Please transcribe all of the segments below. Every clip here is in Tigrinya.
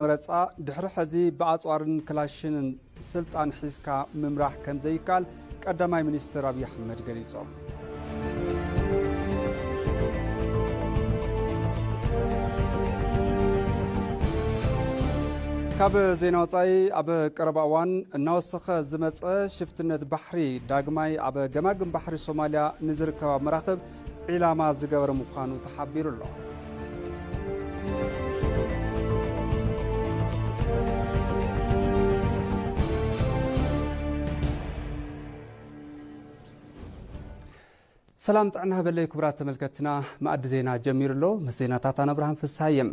مرصا دحر حزي بأصوارن كلاشن سلطان حزكا ممراح كم زيكال قدماي منستر أبي أحمد قليصوم كاب زينوطاي أب قرباوان نوسخ زمص شفتنت بحري داغماي أب جماغم بحري صوماليا نزركا مراقب علامة زغبر مخانو تحبير الله سلام تعنا بلي كبرات تملكتنا مأد زينا جمير له مسيناتات أنا إبراهيم فسايم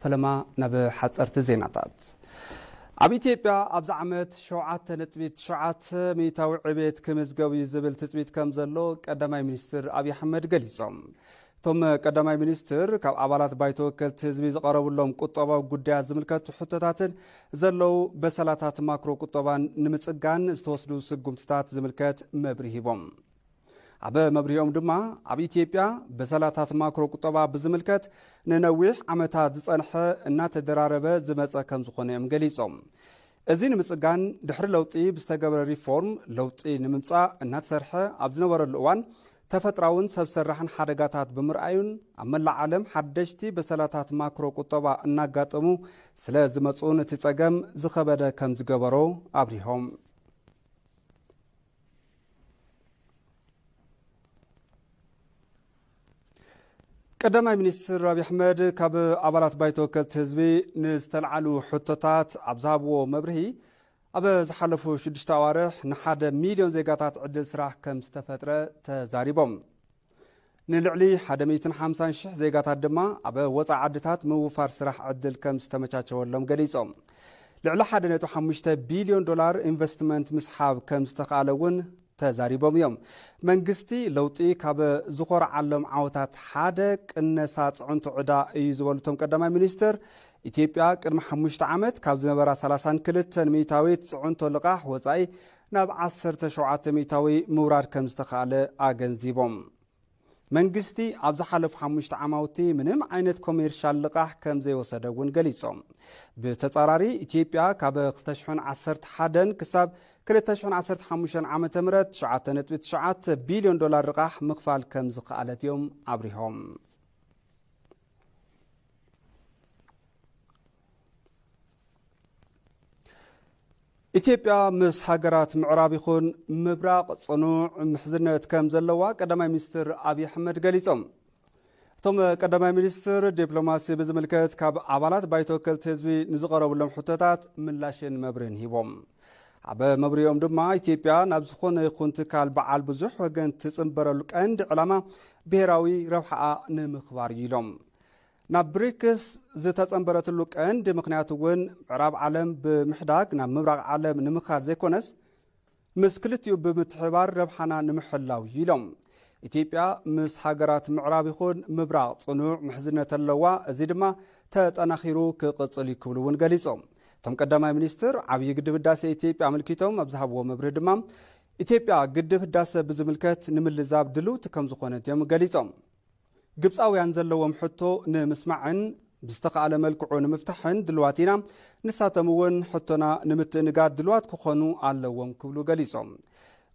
فلما نب حصرت زيناتات أبي تيبيا أبز عمت شوعات نتبيت شوعات ميتاو عبيت كمزقوي زبل تتبيت كمزلو قدماي منستر أبي حمد قليصوم ثم قدماي منستر كاب عبالات بايتو كلت زبي زقربو لهم قطبا وقديات زملكت حتتاتن زلو بسلاتات ماكرو قطبان نمتسقان استوصدو سقمتتات زملكت مبريهبهم عبا مبريوم دما عبا إثيوبيا بسلاتات ماكرو قطبا بزملكت ننويح عمتات زصنحه النات دراربه زمصا كم زخونه مغليصوم ازين مصغان دحر لوطي بستغبر ريفورم لوطي نمصا النات سرحه ابزنبر الاوان تفطراون سبسرحن حدغاتات بمرأيون عمل العالم حدشتي بسلاتات ماكرو قطبا اناغاطمو سلا زمصون تصغم زخبده كم زغبرو ابريهم قدماي منستر أبي أحمد كاب عبارات بايتو كلت حزبي نستلعلو حتتات عبزابو مبرهي أبا زحلفو شدشت أوارح نحاد مليون زيقاتات عدل سراح كم استفترة تزاريبهم نلعلي حدميتن 50 شح زيقاتات دما أبا وطع عدتات موفار سراح عدل كم استمتاچ ولهم قليصهم لعلا حدنتو 5 بليون دولار انفستمنت مسحاب كم استقالون تزاريبهم يوم منغستي لوطي كاب زخور علم عوتات حادق النسات عنت عدا يزولتهم قدماي منستر إثيوبيا قدم 5 عامت كاب زنبرا 32 ميتاويت عنت لقاح وصاي ناب 17 ميتاوي مورار كم استخاله اغنزيبهم منغستي ابز حلف 5 عاماوتي منم عينت كوميرشال لقاح كم زي وسدون غليصوم بتطاراري إثيوبيا كاب 2011 كساب كلتاشون 15 عام تمرت 9.9 بليون دولار رقاح مخفال كم زقالت يوم عبريهم إثيوبيا مس هاجرات معراب يكون مبراق صنوع محزنة كم زلوا قدماي منستر أبي أحمد قليصوم ثم قدماي منستر دبلوماسي بزملكت كاب عبالات بايتو كلت حزبي نزقربو لهم حتتات ملاشن مبرين هيبهم عبا مبريوم دما إثيوبيا نابزخون يكون تكال بعال بزح وغن تصنبرلو قند علما بهراوي روحا نمخبار يلوم نابريكس زتصنبرتلو قند مخنياتون عرب عالم بمحداق ناب مبراق عالم نمخار زيكونس مسكلتيو بمتحبار ربحانا نمحلاو يلوم إثيوبيا مس هاجرات معراب يكون مبراق صنوع محزنة اللواء زيدما تتناخيرو كقصل يكبلون قليصوم تم قدماي منستر عبي قدف الداسة إثيوبيا ملكيتهم أبزحبوا مبرد دمام إثيوبيا قدف الداسة بزملكت نملزاب دلو تكم زخونت يوم قليصوم قبصاوي انزلوهم حتو نمسمعن بستقال ملكعو نمفتحن دلواتينا نساتمون حتونا نمتنقاد دلوات كخونو علوهم كبلو قليصوم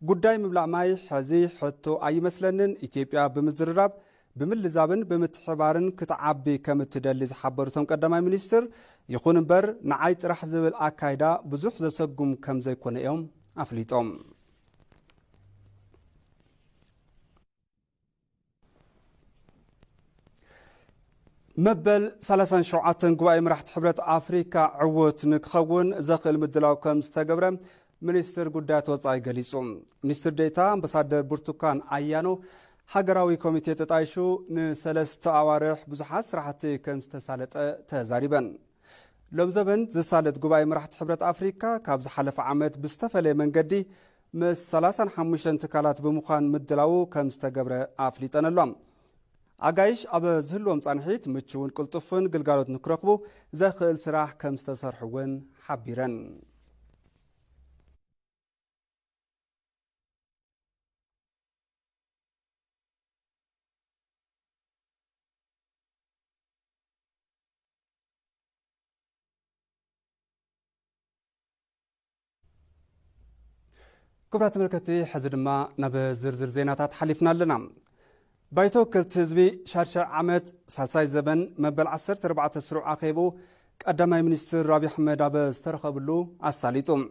قداي مبلع ماي حزي حتو أي مسلنن إثيوبيا بمزرراب بملزابن بمتحبارن كتعبي كمتدلز حبرتهم قدماي منستر يكون بر نعيت رح زبل أكايدا بزوح زسقم كم زي كون يوم أفليتهم مبل 3 شعاتن قوائي مرحت حبرت أفريكا عوت نكخون زخل مدلاو كم استقبرم منستر قدات وصاي قليصوم منستر ديتا امبسادر برتقان أيانو هاجراوي كوميتي تطايشو نسلست أوارح بزحات سرحتي كم استسالت تزاريبا لوم زبن زسالت قباي مرحت حبرت أفريكا كابز حلف عامت بستفلي من قدي مس 35 تكالات بمخان مدلاو كم استقبر أفليتان اللوم أقايش أبا زهلوم صانحيت متشون قلطفن قلقالوت نكرقبو زاخل سراح كم استسارحوين حبيرن كبرات ملكتي حزدما نب زرزر زيناتات حليفنا لنا بايتو كلت حزبي شارشع عمت سالساي زبن مبل 14 سروع عقيبو قداماي منستر رابي حمد اب استرخبلو اساليتم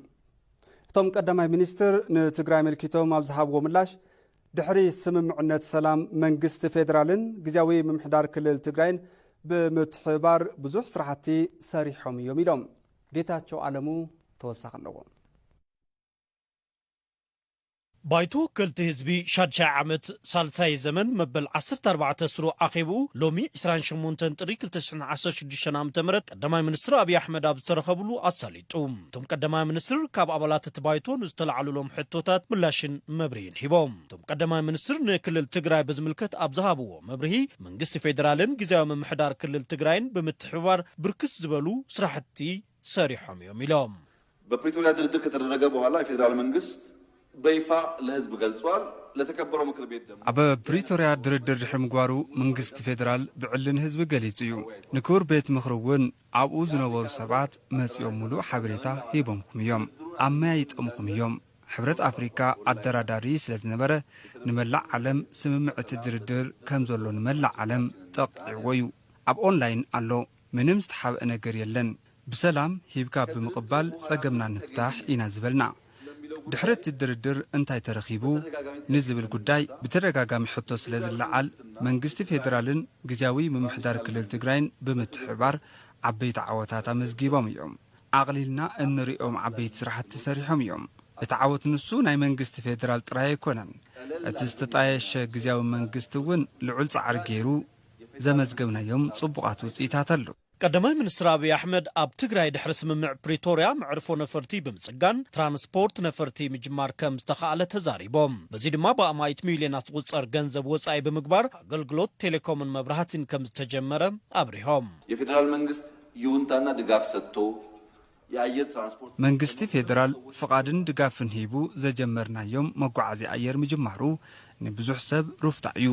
توم قداماي منستر نتግራይ ملكيتوم ابزحابو ملاش دحري سممعنت سلام منግስት ፌደራልን ግዚያዊ ምምሕዳር ክልል ትግራይን በመትሕባር ብዙሕ ስራሕቲ ሰሪሖም እዮም ኢሎም ጌታቸው ዓለሙ ተወሳኺ ኣለዎ بايتو كلت حزبي شادشا عمت سالساي زمن مبل 14 سرو عقيبو لومي 28 طريق 2016 عام تمرت قداماي منستر ابي احمد اب ترخبلو اساليتوم توم قداماي منستر كاب ابالات تبايتو نستلعلو لهم حتوتات ملاشن مبرين حيبوم توم قداماي منستر نكلل تግራይ بزملكت ابزهابو مبرهي منግስት ፌደራልን ግዚያዊ ምምሕዳር ክልል ትግራይን በመትሕባር ብርክስ ዝበሉ ስራሕቲ ሰሪሖም እዮም ኢሎም በፕሪቶሪያ ድርድር ከተደረገ በኋላ የፌደራል መንግስት بيفا لهزب قلصوال لتكبروا مكر بيت دم أبا بريتوريا دردر حمقوارو منغست فيدرال بعلن هزب قليسيو نكور بيت مخروون عاوز نوار سبعات مسيوم ملو حبريتا هيبومكم يوم أما يتأمكم يوم حبرت أفريكا الدراداري سلزنبرة نملع علم سممعت الدردر كمزولو نملع علم تقعويو أب أونلاين ألو منم استحاب أنا قريلن بسلام هيبكا بمقبال ساقمنا نفتاح ينازبلنا دحرت الدردر انتاي ترخيبو نزب القداي بترقاقام حطو سلاز اللعال منغست فيدرالن غزاوي ممحدار كلل تقراين بمتحبار عبيت عواتاتا مزقيبهم يوم عقليلنا انريقوم عبيت سرحات تساريحهم يوم اتعوت نسو ناي منغست فيدرال تراي كونن اتستطايش غزاوي منغستون لعلص عرقيرو زمزقبنا يوم صبقاتو سيتاتلو قداماي منستر ابي احمد اب تግራይ ድሕሪ ስምምዕ ፕሪቶሪያ ምዕርፎ ነፈርቲ ብምጽጋን ትራንስፖርት ነፈርቲ ምጅማር ከም ዝተኻለ ተዛሪቦም በዚ ድማ በአማይት ሚሊዮናት ቁጽር ገንዘብ ወጻይ ብምግባር አገልግሎት ቴሌኮምን መብራህትን ከም ዝተጀመረ አብሪሆም የፌደራል መንግስት ይሁንታና ድጋፍ ሰጥቶ የአየር ትራንስፖርት መንግስት ፌደራል ፍቃድን ድጋፍን ሂቡ ዘጀመርናዮም መጓዓዚ አየር ምጅማሩ ንብዙሕ ሰብ ሩፍታዕዩ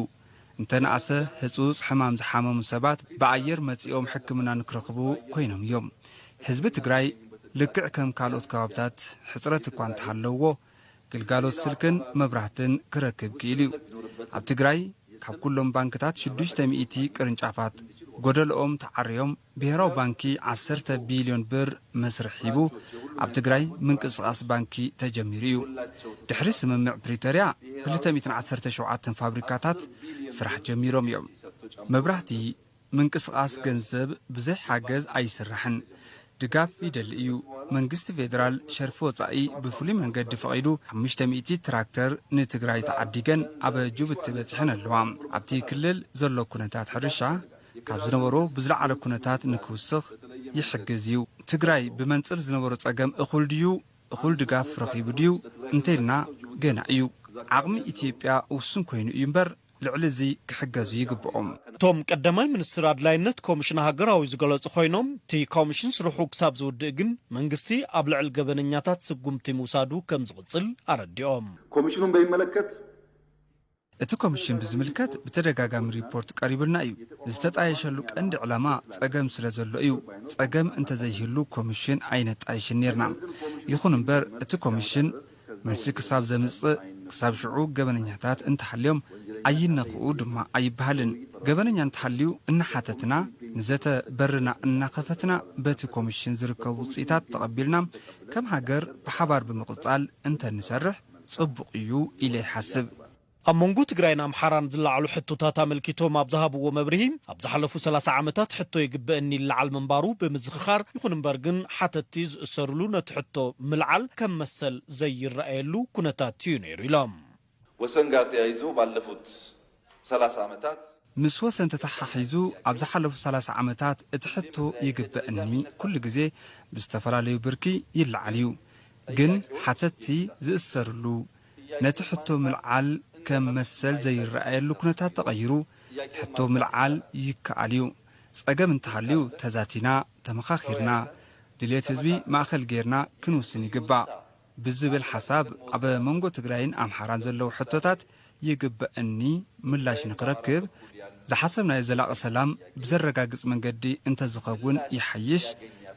انتنعسه هزوز حمام زحامم سبات بعير متيوم حكمنا نكرخبو كوينهم يوم حزب تግራይ لكع كم كالوت كوابتات حصرت كوان تحلوو قلقالوت سلكن مبرهتن كركب كيليو عب تግራይ كاب كلهم بانكتات 600 قرنጫፋት ጎደልኦም ተዓርዮም ብሔራዊ ባንኪ 10 ቢልዮን ብር መስርሒቡ ኣብ ትግራይ ምንቅስቃስ ባንኪ ተጀሚሩ እዩ ድሕሪ ስምምዕ ፕሪቶሪያ 217 ፋብሪካታት ስራሕ ጀሚሮም እዮም መብራህቲ ምንቅስቃስ ገንዘብ ብዘይ ሓገዝ ኣይስራሕን ድጋፍ ይደሊ እዩ መንግስት ፌደራል ሸርፎ ወጻኢ ብፍሉይ መንገዲ ፈቂዱ 500 ትራክተር ንትግራይ ተዓዲገን ኣብ ጅቡቲ በፅሐን ኣለዋ ኣብቲ ክልል ዘሎ ኩነታት ሕርሻ ካብ ዝነበሮ ብዝለዓለ ኩነታት ንክውስኽ ይሕግዝ እዩ ትግራይ ብመንፅር ዝነበሮ ጸገም እኹል ድዩ እኹል ድጋፍ ረኺቡ ድዩ እንተይልና ገና እዩ ዓቕሚ ኢትዮጵያ ውሱን ኮይኑ እዩ እምበር ልዕሊ እዚ ክሕገዙ ይግብኦም ቶም ቀዳማይ ሚኒስትር አድላይነት ኮሚሽን ሃገራዊ ዝገለጹ ኮይኖም ቲ ኮሚሽን ስሩሑ ክሳብ ዝውድእ ግን መንግስቲ ኣብ ልዕል ገበነኛታት ስጉምቲ ምውሳዱ ከም ዝቕጽል አረዲኦም ኮሚሽኑን በሚመለከት እቲ ኮሚሽን ብዝምልከት ብተደጋጋሚ ሪፖርት ቀሪብልና እዩ ዝተጣየሸሉ ቀንዲ ዕላማ ጸገም ስለ ዘሎ እዩ ጸገም እንተዘይህሉ ኮሚሽን ኣይነጣይሽን ነርና ይኹን እምበር እቲ ኮሚሽን መልሲ ክሳብ ዘምጽእ ክሳብ ሽዑ ገበነኛታት እንተሓልዮም ኣይነኽኡ ድማ ኣይበሃልን ገበነኛ እንተሓልዩ እናሓተትና ንዘተ በርና እናኸፈትና በቲ ኮሚሽን ዝርከቡ ውጽኢታት ተቐቢልና ከም ሃገር ብሓባር ብምቕጻል እንተንሰርሕ ጽቡቕ እዩ ኢለ ይሓስብ ኣብ መንጎ ትግራይን ኣምሓራን ዝለዓሉ ሕቶታት ኣመልኪቶም ኣብ ዝሃብዎ መብርሂ ኣብ ዝሓለፉ 30 ዓመታት ሕቶ ይግበአኒ ይለዓል ምንባሩ ብምዝኽኻር ይኹን እምበር ግን ሓተቲ ዝእሰሩሉ ነቲ ሕቶ ምልዓል ከም መሰል ዘይረአየሉ ኩነታት እዩ ነይሩ ኢሎም ወሰን ጋር ተያይዞ ባለፉት 30 ዓመታት ምስ ወሰን ተተሓሒዙ ኣብ ዝሓለፉ 30 ዓመታት እቲ ሕቶ ይግበአኒ ኩሉ ግዜ ብዝተፈላለዩ ብርኪ ይለዓል እዩ ግን ሓተቲ ዝእሰሩሉ ነቲ ሕቶ ምልዓል كم مسل زي الرأي اللي كنا تغيروا حتى ملعال يكاليو صقم انتحليو تزاتينا تمخاخيرنا دليت حزبي ماخل غيرنا كنوسن يقبع بزبل الحساب عبا منغو تقراين امحاران زلو حطوتات يقبعني ملاش نقركب زي حسبنا يزلاق سلام بزرقاقز من قدي انت زقاقون يحيش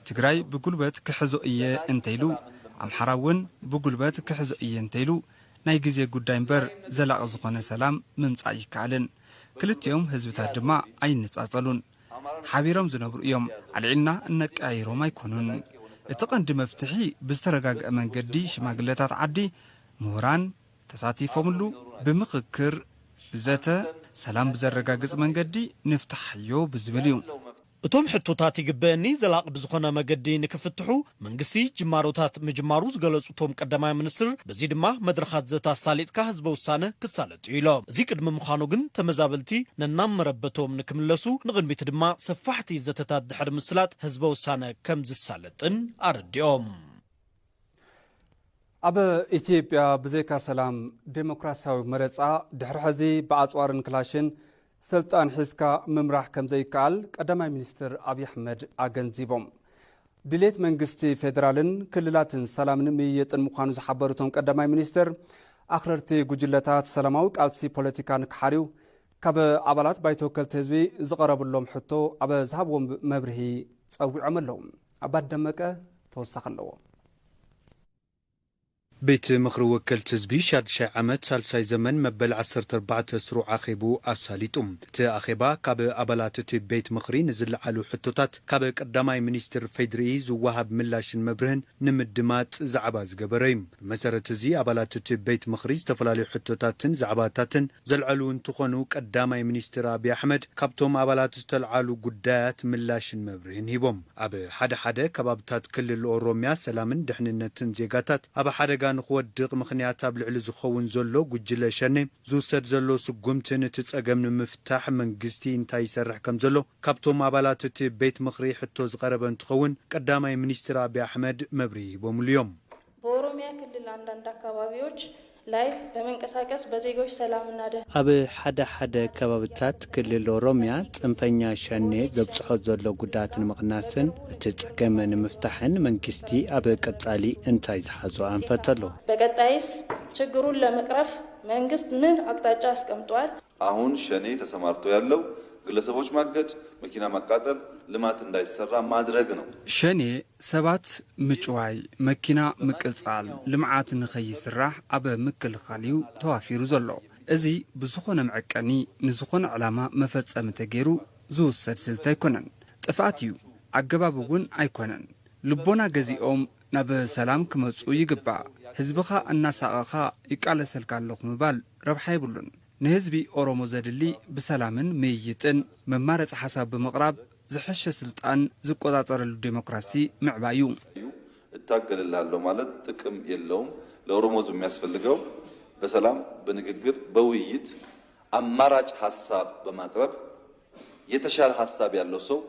تقراي بقلبت كحزو ايه انتيلو ኣምሓራውን ብጉልበት ክሕዞ እየ እንተይሉ ናይ ግዜ ጉዳይ እምበር ዘላቕ ዝኾነ ሰላም ምምጻእ ይከኣልን ክልቲኦም ህዝብታት ድማ ኣይንጻጸሉን ሓቢሮም ዝነብሩ እዮም ኣልዒልና እነቀያይሮም ኣይኮኑን እቲ ቀንዲ መፍትሒ ብዝተረጋግአ መንገዲ ሽማግለታት ዓዲ ምሁራን ተሳቲፎምሉ ብምኽክር ብዘተ ሰላም ብዘረጋግጽ መንገዲ ንፍታሕዮ ብዝብል እዩ እቶም ሕቶታት ይግበአኒ ዘላቕ ብዝኾነ መገዲ ንክፍትሑ መንግስቲ ጅማሮታት ምጅማሩ ዝገለጹቶም ቀዳማይ ሚኒስትር በዚ ድማ መድረኻት ዘታ ሳሊጥካ ህዝበ ውሳነ ክሳለጡ ኢሎም እዚ ቅድሚ ምዃኑ ግን ተመዛበልቲ ነናም መረበቶም ንክምለሱ ንቕድሚት ድማ ሰፋሕቲ ዘተታት ድሕሪ ምስላጥ ህዝበ ውሳነ ከም ዝሳለጥን ኣረዲኦም ኣብ ኢትዮጵያ ብዘይካ ሰላም ዴሞክራሲያዊ መረፃ ድሕሪ ሕዚ ብኣፅዋርን ክላሽን ስልጣን ሒዝካ ምምራሕ ከም ዘይከኣል ቀዳማይ ሚኒስትር ኣብይ ኣሕመድ ኣገንዚቦም ድሌት መንግስቲ ፌደራልን ክልላትን ሰላም ንምይይጥን ምዃኑ ዝሓበሩቶም ቀዳማይ ሚኒስትር ኣኽረርቲ ጉጅለታት ሰላማዊ ቃልሲ ፖለቲካ ንክሓርዩ ካብ ኣባላት ባይቶ ወከልቲ ህዝቢ ዝቐረብሎም ሕቶ ኣብ ዝሃብዎም መብርሂ ፀዊዖም ኣለዉ ኣባድ ደመቀ ተወሳኺ ኣለዎ ቤት ምኽሪ ወከልቲ ህዝቢ 6 ዓመት ሳልሳይ ዘመን መበል 14 ስሩዕ ኣኼቡ ኣሳሊጡ እቲ ኣኼባ ካብ ኣባላት እቲ ቤት ምኽሪ ንዝለዓሉ ሕቶታት ካብ ቀዳማይ ሚኒስትር ፌድሪ ዝወሃብ ምላሽን መብርህን ንምድማጽ ዛዕባ ዝገበረ እዩ ብመሰረት እዚ ኣባላት እቲ ቤት ምኽሪ ዝተፈላለዩ ሕቶታትን ዛዕባታትን ዘልዓሉ እንትኾኑ ቀዳማይ ሚኒስትር ኣብይ ኣሕመድ ካብቶም ኣባላት ዝተለዓሉ ጉዳያት ምላሽን መብርህን ሂቦም ኣብ ሓደ ከባብታት ክልል ኦሮምያ ሰላምን ድሕንነትን ዜጋታት ኣብ ሓደጋ ንኽወድቕ ምኽንያት ኣብ ልዕሊ ዝኸውን ዘሎ ጉጅለ ሸኔ ዝውሰድ ዘሎ ስጉምትን እቲ ጸገም ንምፍታሕ መንግስቲ እንታይ ይሰርሕ ከም ዘሎ ካብቶም ኣባላት እቲ ቤት ምኽሪ ሕቶ ዝቐረበ እንትኸውን ቀዳማይ ሚኒስትር ኣብይ ኣሕመድ መብርሂ ሂቦምሉ እዮም በኦሮሚያ ክልል አንዳንድ አካባቢዎች ላይ በመንቀሳቀስ በዜጎች ሰላምና ኣብ ሓደ ከባብታት ክልል ኦሮምያ ጽንፈኛ ሸኔ ዘብጽሖ ዘሎ ጉዳት ንምቕናስን እቲ ጸገም ንምፍታሕን መንግስቲ ኣብ ቀጻሊ እንታይ ዝሓዞ አንፈተሎ በቀጣይስ ችግሩን ለመቅረፍ መንግስት ምን አቅጣጫ አስቀምጧል አሁን ሸኔ ተሰማርቶ ያለው ግለሰቦች ማገድ መኪና ማቃጠል ልማት እንዳይሰራ ማድረግ ነው ሸኔ ሰባት ምጭዋይ መኪና ምቅጻል ልምዓት ንኸይስራሕ ኣብ ምክልኻልዩ ተዋፊሩ ዘሎ እዚ ብዝኾነ መዐቀኒ ንዝኾነ ዕላማ መፈጸሚ ተገይሩ ዝውሰድ ስልት ኣይኮነን ጥፍኣት እዩ ኣገባብ እውን ኣይኮነን ልቦና ገዚኦም ናብ ሰላም ክመጹ ይግባእ ህዝብኻ እናሳቐኻ ይቃለሰልካ ኣለኹ ምባል ረብሓ ይብሉን ንህዝቢ ኦሮሞ ዘድሊ ብሰላምን ምይይጥን መማረጽ ሓሳብ ብምቕራብ ዝሕሸ ስልጣን ዝቆጣጠረሉ ዲሞክራሲ ምዕባዩ እታገልላለሁ ማለት ጥቅም የለውም ለኦሮሞ ህዝብ የሚያስፈልገው በሰላም በንግግር በውይይት አማራጭ ሐሳብ በማቅረብ የተሻለ ሐሳብ ያለው ሰው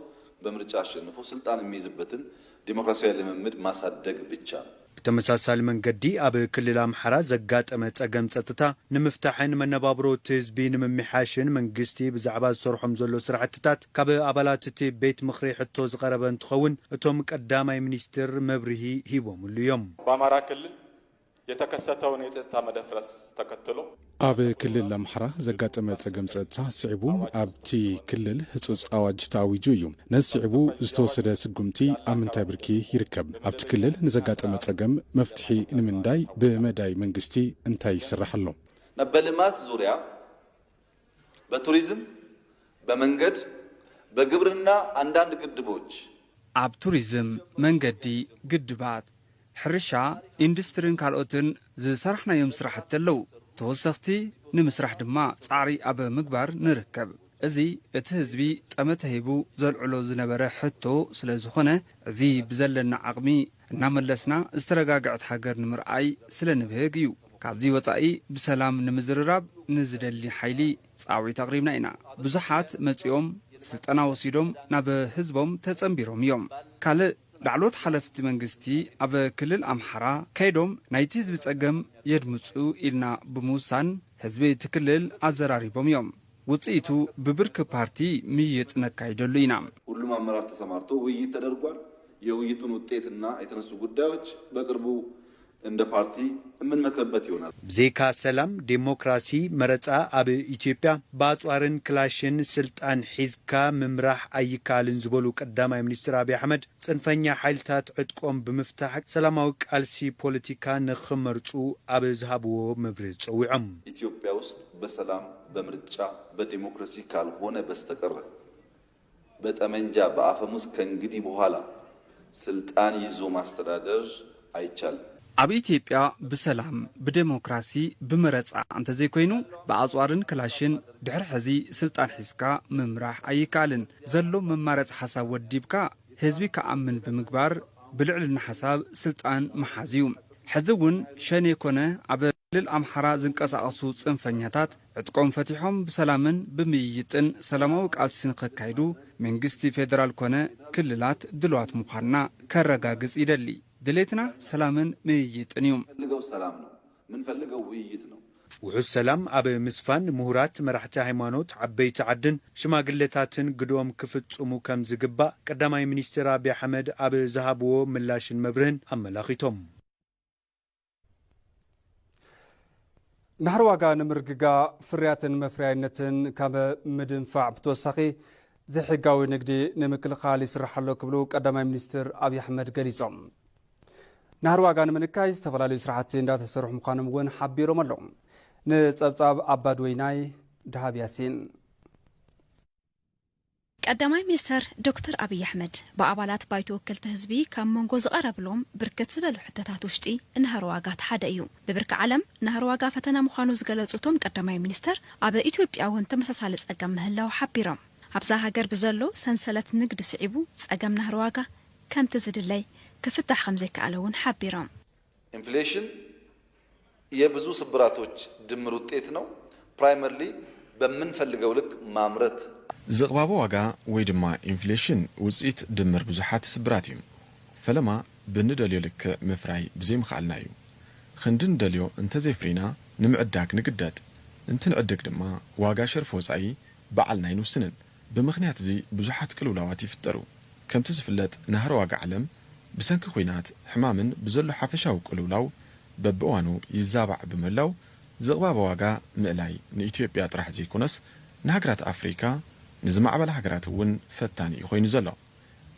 በምርጫ አሸንፎ ስልጣን የሚይዝበትን ዲሞክራሲያዊ ልምምድ ማሳደግ ብቻ ብተመሳሳሊ መንገዲ ኣብ ክልል ኣምሓራ ዘጋጠመ ጸገም ጸጥታ ንምፍታሕን መነባብሮ እቲ ህዝቢ ንምምሓሽን መንግስቲ ብዛዕባ ዝሰርሖም ዘሎ ስራሕትታት ካብ ኣባላት እቲ ቤት ምኽሪ ሕቶ ዝቐረበ እንትኸውን እቶም ቀዳማይ ሚኒስትር መብርሂ ሂቦምሉ እዮም በአማራ ክልል የተከሰተውን የጸጥታ መደፍረስ ተከትሎ ኣብ ክልል ኣምሓራ ዘጋጠመ ጸገም ጸጥታ ስዒቡ ኣብቲ ክልል ህጹጽ ኣዋጅ ተኣዊጁ እዩ ነስዒቡ ዝተወሰደ ስጉምቲ ኣብ ምንታይ ብርኪ ይርከብ ኣብቲ ክልል ንዘጋጠመ ጸገም መፍትሒ ንምንዳይ ብመዳይ መንግስቲ እንታይ ይስራሕ ኣሎ በልማት ዙሪያ በቱሪዝም በመንገድ በግብርና አንዳንድ ግድቦች ኣብ ቱሪዝም መንገዲ ግድባት ሕርሻ ኢንዱስትሪን ካልኦትን ዝሰርሕናዮም ስራሕቲ ኣለዉ ተወሰኽቲ ንምስራሕ ድማ ጻዕሪ ኣብ ምግባር ንርከብ እዚ እቲ ህዝቢ ጠመተ ሂቡ ዘልዕሎ ዝነበረ ሕቶ ስለ ዝኾነ እዚ ብዘለና ዓቕሚ እናመለስና ዝተረጋግዐት ሃገር ንምርኣይ ስለ ንብህግ እዩ ካብዚ ወፃኢ ብሰላም ንምዝርራብ ንዝደሊ ሓይሊ ጻዊት ኣቕሪብና ኢና ብዙሓት መጺኦም ስልጠና ወሲዶም ናብ ህዝቦም ተጸንቢሮም እዮም ካልእ ላዕሎት ሓለፍቲ መንግስቲ ኣብ ክልል ኣምሓራ ከይዶም ናይቲ ህዝቢ ጸገም የድምፁ ኢልና ብምውሳን ህዝቢ እቲ ክልል ኣዘራሪቦም እዮም ውጽኢቱ ብብርክ ፓርቲ ምይጥ ነካይደሉ ኢና ሁሉም አመራር ተሰማርቶ ውይይት ተደርጓል የውይይቱን ውጤትና የተነሱ ጉዳዮች በቅርቡ እንደ ፓርቲ የምንመክርበት ይሆናል። ብዜካ ሰላም ዴሞክራሲ መረፃ ኣብ ኢትዮጵያ ብኣፅዋርን ክላሽን ስልጣን ሒዝካ ምምራሕ ኣይከኣልን ዝበሉ ቀዳማይ ሚኒስትር አብይ አሕመድ ጽንፈኛ ሓይልታት ዕጥቆም ብምፍታሕ ሰላማዊ ቃልሲ ፖለቲካ ንኽመርፁ ኣብ ዝሃብዎ መብርህ ፀዊዖም ኢትዮጵያ ውስጥ በሰላም በምርጫ በዲሞክራሲ ካልሆነ በስተቀር በጠመንጃ በአፈሙዝ ከእንግዲህ በኋላ ስልጣን ይዞ ማስተዳደር አይቻልም። ኣብ ኢትዮጵያ ብሰላም ብዴሞክራሲ ብመረፃ እንተዘይኮይኑ ብኣፅዋርን ክላሽን ድሕሪ ሕዚ ስልጣን ሒዝካ ምምራሕ ኣይከኣልን ዘሎ መማረፂ ሓሳብ ወዲብካ ህዝቢ ከኣምን ብምግባር ብልዕልና ሓሳብ ስልጣን መሓዝ እዩ። ሕዚ እውን ሸኔ ኮነ ኣብ ክልል ኣምሓራ ዝንቀሳቐሱ ጽንፈኛታት ዕጥቆም ፈቲሖም ብሰላምን ብምይይጥን ሰላማዊ ቃልሲ ንኸካይዱ መንግስቲ ፌደራል ኮነ ክልላት ድልዋት ምዃንና ከረጋግጽ ይደሊ። ድሌትና ሰላምን ምይይጥን እዩ። ምንፈልገው ሰላም ነው፣ ምንፈልገው ውይይት ነው። ውሑስ ሰላም ኣብ ምስፋን ምሁራት መራሕቲ ሃይማኖት ዓበይቲ ዓድን ሽማግለታትን ግድኦም ክፍጽሙ ከም ዝግባእ ቀዳማይ ሚኒስትር አብይ አሕመድ ኣብ ዝሃብዎ ምላሽን መብርህን ኣመላኺቶም ናህር ዋጋ ንምርግጋ ፍርያትን መፍርያነትን ካብ ምድንፋዕ ብተወሳኺ ዘሕጋዊ ንግዲ ንምክልኻል ይስራሓሎ ክብሉ ቀዳማይ ሚኒስትር አብይ አሕመድ ገሊጾም ናህር ዋጋ ንምንካይ ዝተፈላለዩ ስራሕቲ እንዳተሰርሑ ምዃኖም እውን ሓቢሮም ኣለዉ። ንጸብጻብ ኣባድ ወይናይ ድሃብ ያሲን ቀዳማይ ሚኒስተር ዶክተር አብይ አሕመድ በአባላት ባይቶ ወከልቲ ህዝቢ ካብ መንጎ ዝቐረብሎም ብርክት ዝበሉ ሕተታት ውሽጢ ናህር ዋጋ ሓደ እዩ። ብብርኪ ዓለም ናህር ዋጋ ፈተና ምዃኑ ዝገለጹቶም ቀዳማይ ሚኒስተር ኣብ ኢትዮጵያ እውን ተመሳሳሊ ጸገም ምህላው ሓቢሮም ኣብዛ ሃገር ብዘሎ ሰንሰለት ንግዲ ስዒቡ ጸገም ናህር ዋጋ ከምቲ ዝድለይ ክፍታሕ ከም ዘይከኣለ እውን ሓቢሮም ኢንፍሌሽን የብዙ ስብራቶች ድምር ውጤት ነው። ፕራይመርሊ በምንፈልገው ልክ ማምረት ዝቕባቦ ዋጋ ወይ ድማ ኢንፍሌሽን ውጽኢት ድምር ብዙሓት ስብራት እዩ። ፈለማ ብንደልዮ ልክ ምፍራይ ብዘይምኽኣልና እዩ። ክንድን ደልዮ እንተዘይፍሪና ንምዕዳግ ንግደድ እንትንዕድግ ድማ ዋጋ ሸርፍ ወጻኢ በዓልና ይንውስንን። ብምኽንያት እዚ ብዙሓት ቅልውላዋት ይፍጠሩ። ከምቲ ዝፍለጥ ናህር ዋጋ ዓለም ብሰንኪ ኩናት ሕማምን ብዘሎ ሓፈሻዊ ቅልውላው በብእዋኑ ይዛባዕ ብመላው ዝቕባቦ ዋጋ ምእላይ ንኢትዮጵያ ጥራሕ ዘይኮነስ ንሃገራት ኣፍሪካ ንዝማዕበላ ሃገራት እውን ፈታኒ ኮይኑ ዘሎ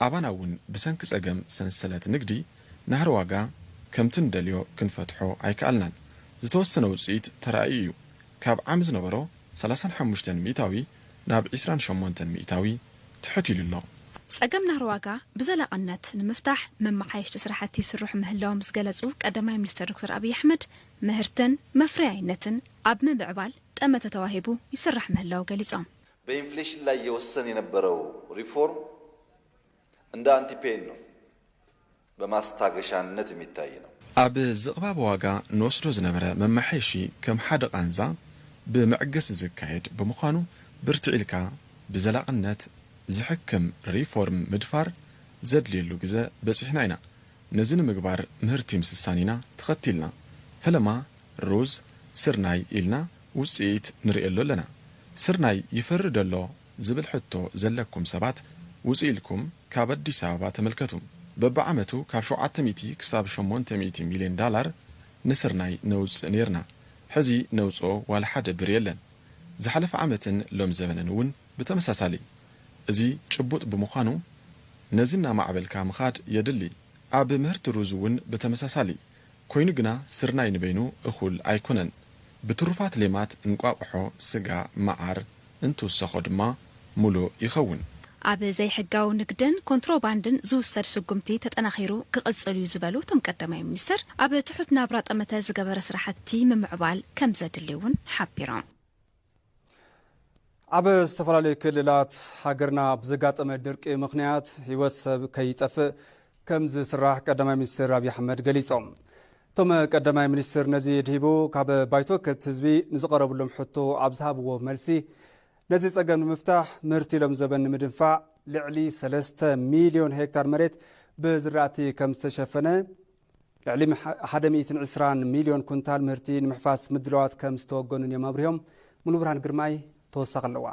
ኣባና እውን ብሰንኪ ጸገም ሰንሰለት ንግዲ ናህር ዋጋ ከምቲ ንደልዮ ክንፈትሖ ኣይከኣልናን። ዝተወሰነ ውጽኢት ተራእዩ እዩ። ካብ ዓም ዝነበሮ 35 ሚእታዊ ናብ 28 ሚእታዊ ትሕቲሉ ኣሎ። ጸገም ናህር ዋጋ ብዘላቕነት ንምፍታሕ መማሓየሽቲ ስራሕቲ ይስርሑ ምህላዎም ዝገለጹ ቀዳማይ ሚኒስትር ዶክተር አብይ አሕመድ ምህርትን መፍርያይነትን ኣብ ምብዕባል ጠመተ ተዋሂቡ ይስራሕ ምህላው ገሊጾም በኢንፍሌሽን ላይ የወሰን የነበረው ሪፎርም እንደ አንቲፔን ነው፣ በማስታገሻነት የሚታይ ነው። ኣብ ዝቕባቦ ዋጋ ንወስዶ ዝነበረ መማሓየሺ ከም ሓደ ቃንዛ ብምዕገስ ዝካየድ ብምዃኑ ብርትዒልካ ብዘላቕነት ዝሕክም ሪፎርም ምድፋር ዘድልየሉ ግዜ በፂሕና ኢና። ነዚ ንምግባር ምህርቲ ምስሳን ኢና ተኸቲልና ፈለማ ሩዝ ስርናይ ኢልና ውጽኢት ንርእየሉ ኣለና። ስርናይ ይፈሪ ደሎ ዝብል ሕቶ ዘለኩም ሰባት ውጽኢልኩም ካብ ኣዲስ ኣበባ ተመልከቱ። በብዓመቱ ካብ 700 ክሳብ 800 ሚልዮን ዶላር ንስርናይ ነውፅእ ነርና። ሕዚ ነውፅኦ ዋላ ሓደ ብር የለን። ዝሓለፈ ዓመትን ሎም ዘበነን እውን ብተመሳሳሊ እዚ ጭቡጥ ብምዃኑ ነዚ እናማዕበልካ ምኻድ የድሊ። ኣብ ምህርቲ ሩዝ እውን ብተመሳሳሊ ኮይኑ ግና ስርናይ ንበይኑ እኹል ኣይኮነን። ብትሩፋት ሌማት እንቋቑሖ ስጋ መዓር እንትውሰኾ ድማ ሙሉእ ይኸውን። ኣብ ዘይሕጋዊ ንግድን ኮንትሮባንድን ዝውሰድ ስጉምቲ ተጠናኺሩ ክቕጽል እዩ ዝበሉ እቶም ቀዳማይ ሚኒስተር ኣብ ትሑት ናብራ ጠመተ ዝገበረ ስራሕቲ ምምዕባል ከም ዘድሊ እውን ሓቢሮም ኣብ ዝተፈላለዩ ክልላት ሃገርና ብዘጋጠመ ድርቂ ምኽንያት ህይወት ሰብ ከይጠፍእ ከም ዝስራሕ ቀዳማይ ሚኒስትር አብይ አሕመድ ገሊጾም እቶም ቀዳማይ ሚኒስትር ነዚ ድሂቡ ካብ ባይቶ ወከልቲ ህዝቢ ንዝቐረብሎም ሕቶ ኣብ ዝሃብዎ መልሲ ነዚ ጸገም ንምፍታሕ ምህርቲ ሎም ዘበን ንምድንፋዕ ልዕሊ 3 ሚልዮን ሄክታር መሬት ብዝራእቲ ከም ዝተሸፈነ ልዕሊ 120 ሚልዮን ኩንታል ምህርቲ ንምሕፋስ ምድለዋት ከም ዝተወገኑን እዮም ኣብርሆም። ሙሉ ብርሃን ግርማይ ተወሳኺ ኣለዋ።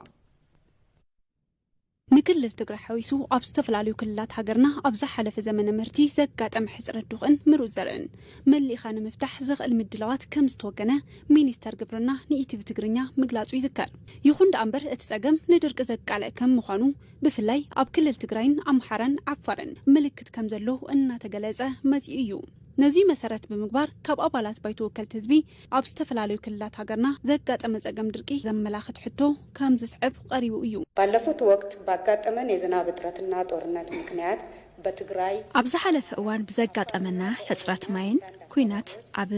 ንክልል ትግራይ ሓዊሱ ኣብ ዝተፈላለዩ ክልላት ሃገርና ኣብ ዝሓለፈ ዘመነ ምህርቲ ዘጋጠመ ሕፅረት ድኽን ምሩፅ ዘርእን መሊእኻ ንምፍታሕ ዝኽእል ምድላዋት ከም ዝተወገነ ሚኒስተር ግብርና ንኢቲቪ ትግርኛ ምግላጹ ይዝከር። ይኹን ደኣ እምበር እቲ ጸገም ንድርቂ ዘቃልዕ ከም ምዃኑ ብፍላይ ኣብ ክልል ትግራይን ኣምሓራን ዓፋርን ምልክት ከም ዘሎ እናተገለጸ መጺኡ እዩ። ነዚ መሰረት ብምግባር ካብ ኣባላት ባይቶ ወከልቲ ህዝቢ ኣብ ዝተፈላለዩ ክልላት ሃገርና ዘጋጠመ ጸገም ድርቂ ዘመላኽት ሕቶ ከም ዝስዕብ ቀሪቡ እዩ። ባለፉት ወቅት ባጋጠመን የዝናብ እጥረትና ጦርነት ምክንያት በትግራይ ኣብ ዝሓለፈ እዋን ብዘጋጠመና ሕፅረት ማይን ኩናት ኣብ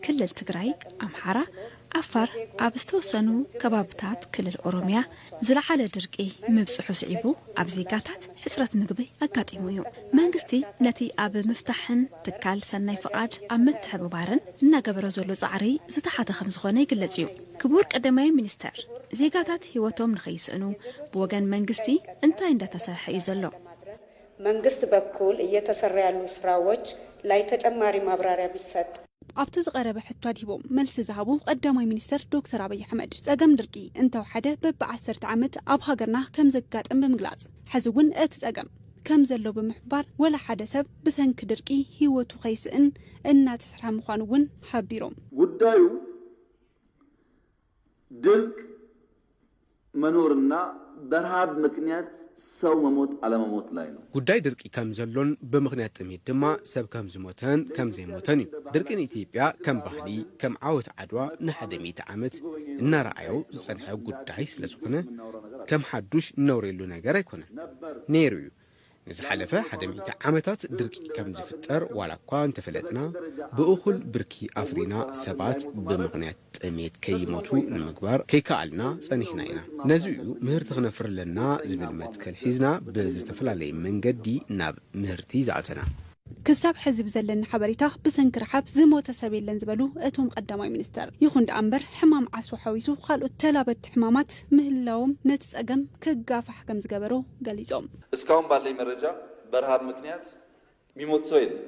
ክልል ትግራይ ኣምሓራ ዓፋር ኣብ ዝተወሰኑ ከባብታት ክልል ኦሮሚያ ዝለዓለ ድርቂ ምብፅሑ ስዒቡ ኣብ ዜጋታት ሕፅረት ምግቢ ኣጋጢሙ እዩ። መንግስቲ ነቲ ኣብ ምፍታሕን ትካል ሰናይ ፍቓድ ኣብ ምትሕብባርን እናገበረ ዘሎ ፃዕሪ ዝተሓተ ከም ዝኾነ ይግለጽ እዩ። ክቡር ቀዳማይ ሚኒስተር ዜጋታት ህይወቶም ንኸይስእኑ ብወገን መንግስቲ እንታይ እንደተሰርሐ እዩ ዘሎ? መንግስት በኩል እየተሰራ ያሉ ስራዎች ላይ ተጨማሪ ማብራሪያ ቢሰጥ ኣብቲ ዝቐረበ ሕቶ ዲቦም መልሲ ዝሃቡ ቀዳማይ ሚኒስተር ዶክተር አብይ አሕመድ ጸገም ድርቂ እንተወሓደ በ10 ዓመት ኣብ ሃገርና ከም ዘጋጥም ብምግላጽ ሕዚ እውን እቲ ጸገም ከም ዘሎ ብምሕባር ወላ ሓደ ሰብ ብሰንኪ ድርቂ ህይወቱ ከይስእን እናተሰርሐ ምዃኑ እውን ሓቢሮም ጉዳዩ ድርቅ መኖርና በረሃብ ምክንያት ሰው መሞት አለመሞት ላይ ነው። ጉዳይ ድርቂ ከም ዘሎን ብምክንያት ጥሜት ድማ ሰብ ከም ዝሞተን ከም ዘይሞተን እዩ። ድርቂ ኢትዮጵያ ከም ባህሊ ከም ዓወት ዓድዋ ን100 ዓመት እናረኣዮ ዝጸንሐ ጉዳይ ስለዝኾነ ከም ሓዱሽ ነውሬሉ ነገር ኣይኮነን ነይሩ እዩ። ንዝሓለፈ 100 ዓመታት ድርቂ ከም ዝፍጠር ዋላ እኳ እንተፈለጥና ብእኹል ብርኪ ኣፍሪና ሰባት ብምክንያት ጥሜት ከይሞቱ ንምግባር ከይከኣልና ጸኒሕና ኢና። ነዚ እዩ ምህርቲ ክነፍርለና ዝብል መትከል ሒዝና ብዝተፈላለየ መንገዲ ናብ ምህርቲ ዝኣተና። ክሳብ ሕዝብ ዘለና ሓበሬታ ብሰንኪ ረሓብ ዝሞተ ሰብ የለን ዝበሉ እቶም ቀዳማይ ሚኒስተር ይኹን ደኣ እምበር ሕማም ዓሶ ሓዊሱ ካልኦት ተላበድቲ ሕማማት ምህላዎም ነቲ ጸገም ክጋፋሕ ከም ዝገበሮ ገሊጾም እስካሁን ባለኝ መረጃ በረሃብ ምክንያት የሚሞት ሰው የለም።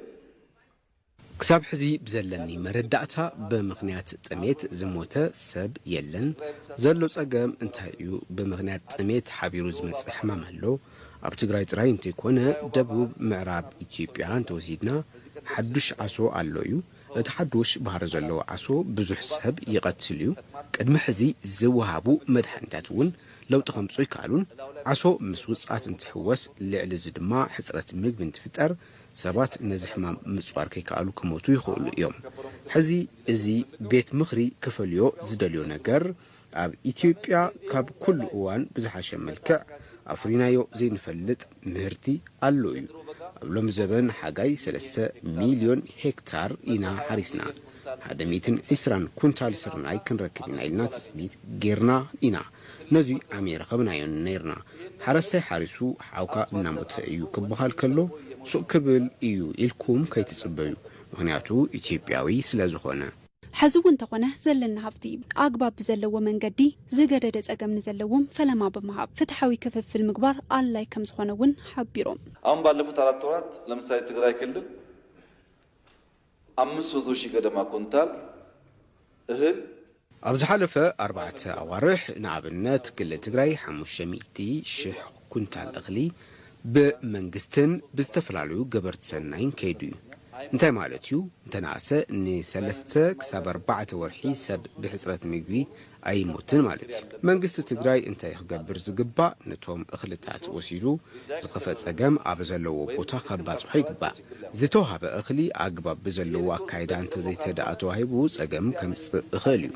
ክሳብ ሕዚ ብዘለኒ መረዳእታ ብምክንያት ጥሜት ዝሞተ ሰብ የለን። ዘሎ ጸገም እንታይ እዩ? ብምክንያት ጥሜት ሓቢሩ ዝመጽእ ሕማም ኣሎ። ኣብ ትግራይ ጥራይ እንተይኮነ ደቡብ ምዕራብ ኢትዮጵያ እንተወሲድና ሓዱሽ ዓሶ ኣሎ እዩ። እቲ ሓዱሽ ባህሪ ዘለዎ ዓሶ ብዙሕ ሰብ ይቐትል እዩ። ቅድሚ ሕዚ ዝወሃቡ መድሓኒታት እውን ለውጢ ከምፁ ይከኣሉን። ዓሶ ምስ ውፅኣት እንትሕወስ ልዕሊ እዚ ድማ ሕፅረት ምግቢ እንትፍጠር ሰባት ነዚ ሕማም ምጽዋር ከይከኣሉ ክሞቱ ይኽእሉ እዮም። ሕዚ እዚ ቤት ምኽሪ ክፈልዮ ዝደልዮ ነገር ኣብ ኢትዮጵያ ካብ ኩሉ እዋን ብዝሓሸ መልክዕ ኣፍሪናዮ ዘይንፈልጥ ምህርቲ ኣሎ እዩ። ኣብ ሎሚ ዘበን ሓጋይ 3 ሚልዮን ሄክታር ኢና ሓሪስና 120 ኩንታል ስርናይ ክንረክብ ኢና ኢልና ተስቢት ጌርና ኢና። ነዚ ኣሜሪካ ረኸብናዮ ነይርና። ሓረስታይ ሓሪሱ ሓውካ እናሞተ እዩ ክበሃል ከሎ ሱቅ ክብል እዩ ኢልኩም ከይትጽበዩ። ምክንያቱ ኢትዮጵያዊ ስለ ዝኾነ ሕዚ እውን እንተኾነ ዘለና ሃብቲ ኣግባብ ብዘለዎ መንገዲ ዝገደደ ጸገም ንዘለዎም ፈለማ ብምሃብ ፍትሓዊ ክፍፍል ምግባር ኣላይ ከም ዝኾነ እውን ሓቢሮም አሁን ባለፉት 4 ወራት ለምሳሌ ትግራይ ክልል 500,000 ገደማ ኩንታል እህል ኣብ ዝሓለፈ 4 ኣዋርሕ ንኣብነት ክልል ትግራይ 500,000 ኩንታል እኽሊ ብመንግስትን ብዝተፈላለዩ ገበርቲ ሰናይን ከይዱ እዩ። እንታይ ማለት እዩ? እንተናእሰ ን3 ክሳብ 4 ወርሒ ሰብ ብሕፅረት ምግቢ ኣይሞትን ማለት እዩ። መንግስቲ ትግራይ እንታይ ክገብር ዝግባእ ነቶም እኽልታት ወሲዱ ዝኸፈ ጸገም ኣብ ዘለዎ ቦታ ከባጽሖ ይግባእ። ዝተዋሃበ እኽሊ ኣግባብ ብዘለዎ ኣካይዳ እንተዘይተዳኣ ተዋሂቡ ጸገም ከምጽእ እኽእል እዩ።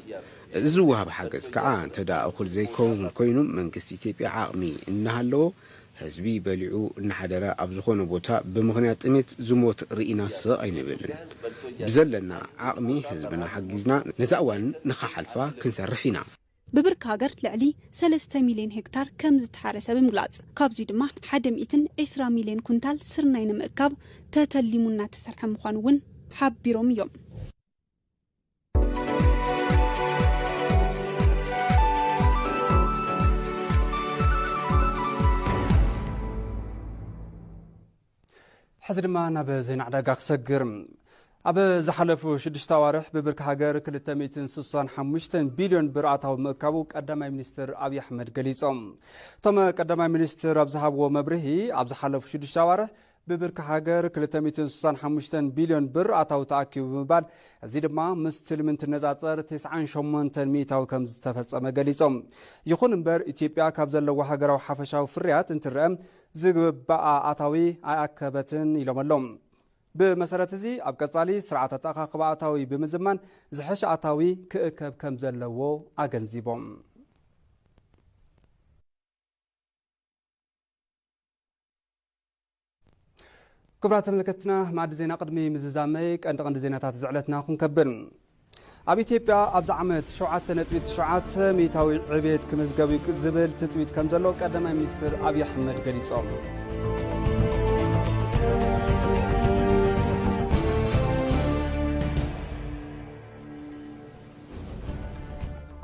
እዚ ዝወሃብ ሓገዝ ከዓ እንተዳኣ እኹል ዘይከውን ኮይኑ መንግስቲ ኢትዮጵያ ዓቕሚ እናሃለዎ ህዝቢ በሊዑ እናሓደረ ኣብ ዝኾነ ቦታ ብምክንያት ጥሜት ዝሞት ርኢናስ ኣይንብልን። ብዘለና ዓቕሚ ህዝብና ሓጊዝና ነዛ እዋን ንኸሓልፋ ክንሰርሕ ኢና። ብብርኪ ሃገር ልዕሊ 3 ሚልዮን ሄክታር ከም ዝተሓረሰ ብምግላጽ ካብዚ ድማ 120 ሚልዮን ኩንታል ስርናይ ንምእካብ ተተሊሙ እናተሰርሐ ምዃኑ እውን ሓቢሮም እዮም። حزر ما نبى زين عداك خسجر ኣብ ዝሓለፉ 6 ኣዋርሕ ብብርኪ ሃገር 265 ቢልዮን ብር ኣታዊ ምእካቡ ቀዳማይ ሚኒስትር ኣብይ ኣሕመድ ገሊጾም። እቶም ቀዳማይ ሚኒስትር ኣብ ዝሃብዎ መብርሂ ኣብ ዝሓለፉ 6 ኣዋርሕ ብብርኪ ሃገር 265 ቢልዮን ብር ኣታዊ ተኣኪቡ ብምባል እዚ ድማ ምስ ትልምንቲ ነጻጸር 98 ሚእታዊ ከም ዝተፈጸመ ገሊጾም። ይኹን እምበር ኢትዮጵያ ካብ ዘለዎ ሃገራዊ ሓፈሻዊ ፍርያት እንትርአ ዝግባኣ ኣታዊ ኣይኣከበትን ኢሎም ኣሎም። ብመሰረት እዚ ኣብ ቀጻሊ ስርዓት ኣተኣኻኽባ ኣታዊ ብምዝማን ዝሐሸ ኣታዊ ክእከብ ከም ዘለዎ ኣገንዚቦም። ክቡራት ተመልከትና ማዕዲ ዜና ቅድሚ ምዝዛመይ ቀንዲ ዜናታት ዝዕለትና ክንከብር። ኣብ ኢትዮጵያ ኣብዚ ዓመት 7.9 ሚእታዊ ዕብየት ክምዝገብ ዝብል ትፅቢት ከም ዘሎ ቀዳማይ ሚኒስትር ኣብይ ኣሕመድ ገሊጾም።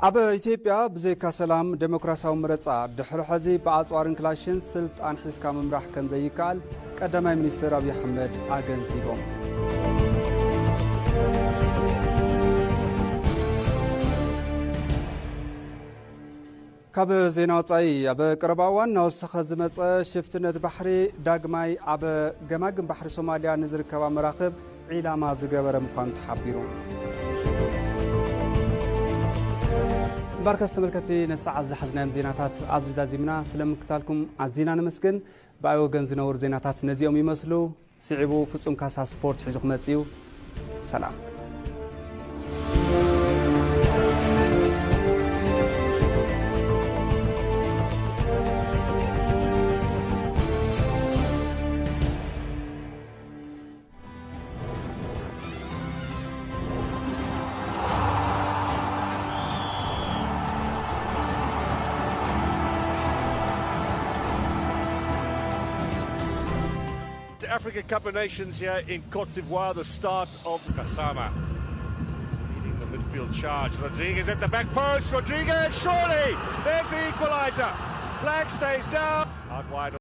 ኣብ ኢትዮጵያ ብዘይካ ሰላም ዴሞክራሲያዊ ምረፃ ድሕሪ ሕዚ ብኣፅዋርን ክላሽን ስልጣን ሒዝካ ምምራሕ ከም ዘይከኣል ቀዳማይ ሚኒስትር ኣብይ ኣሕመድ ኣገንዚቦም። ካብ ዜና ወፃኢ ኣብ ቀረባ እዋን ናወሰኸ ዝመፀ ሽፍትነት ባሕሪ ዳግማይ ኣብ ገማግም ባሕሪ ሶማልያ ንዝርከባ መራኽብ ዒላማ ዝገበረ ምዃኑ ተሓቢሩ። ባርከስ ተመልከቲ ነሰዓት ዝሓዝናዮም ዜናታት ኣብዚ ዛዚምና ስለምክታልኩም ኣዝና ንመስግን። ብኣይ ወገን ዝነብሩ ዜናታት ነዚኦም ይመስሉ። ስዒቡ ፍጹም ካሳ ስፖርት ሒዙ ክመጽኡ ሰላም። Africa Cup of Nations here in Cote d'Ivoire, the start of Gassama leading the midfield charge. Rodriguez at the back post. Rodriguez, surely there's the equaliser. Flag stays down. Out wide.